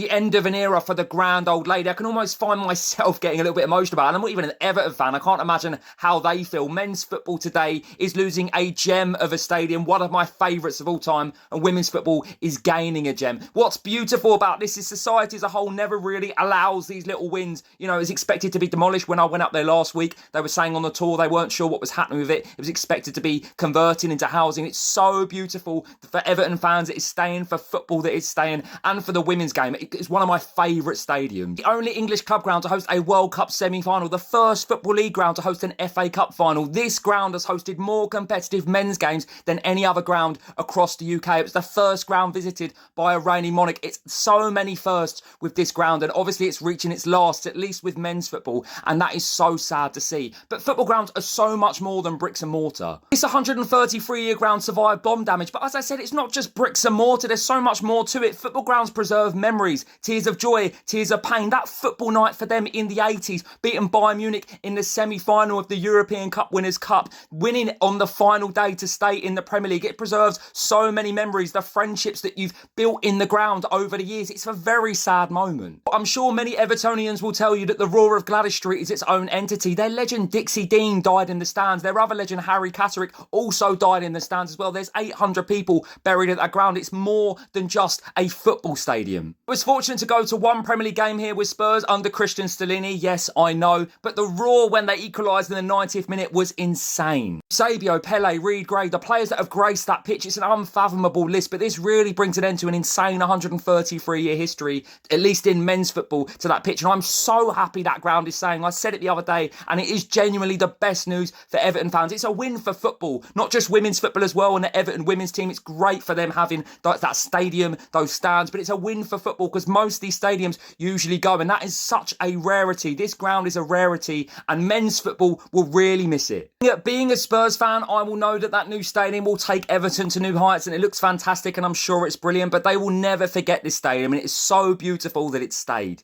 The end of an era for the grand old lady. I can almost find myself getting a little bit emotional about it. I'm not even an Everton fan. I can't imagine how they feel. Men's football today is losing a gem of a stadium, one of my favourites of all time, and women's football is gaining a gem. What's beautiful about this is society as a whole never really allows these little wins. You know, it's expected to be demolished. When I went up there last week, they were saying on the tour they weren't sure what was happening with it. It was expected to be converted into housing. It's so beautiful for Everton fans. It is staying, for football that is staying, and for the women's game. It's one of my favourite stadiums. The only English club ground to host a World Cup semi-final. The first Football League ground to host an FA Cup final. This ground has hosted more competitive men's games than any other ground across the UK. It was the first ground visited by a reigning monarch. It's so many firsts with this ground, and obviously it's reaching its last, at least with men's football, and that is so sad to see. But football grounds are so much more than bricks and mortar. This 133-year ground survived bomb damage, but as I said, it's not just bricks and mortar. There's so much more to it. Football grounds preserve memories, tears of joy, tears of pain. That football night for them in the 80s, beating Bayern Munich in the semi-final of the European Cup Winners' Cup, winning on the final day to stay in the Premier League. It preserves so many memories, the friendships that you've built in the ground over the years. It's a very sad moment. I'm sure many Evertonians will tell you that the Roar of Gladys Street is its own entity. Their legend Dixie Dean died in the stands. Their other legend Harry Catterick also died in the stands as well. There's 800 people buried at that ground. It's more than just a football stadium. I was fortunate to go to one Premier League game here with Spurs under Christian Stellini. Yes, I know. But the roar when they equalised in the 90th minute was insane. Sabio, Pele, Reed, Gray, the players that have graced that pitch, it's an unfathomable list, but this really brings an end to an insane 133-year history, at least in men's football, to that pitch. And I'm so happy that ground is staying. I said it the other day, and it is genuinely the best news for Everton fans. It's a win for football, not just women's football as well, and the Everton women's team. It's great for them having that stadium, those stands, but it's a win for football because most of these stadiums usually go, and that is such a rarity. This ground is a rarity, and men's football will really miss it. Being a Spurs fan, I will know that new stadium will take Everton to new heights, and it looks fantastic, and I'm sure it's brilliant, but they will never forget this stadium, and it is so beautiful that it stayed.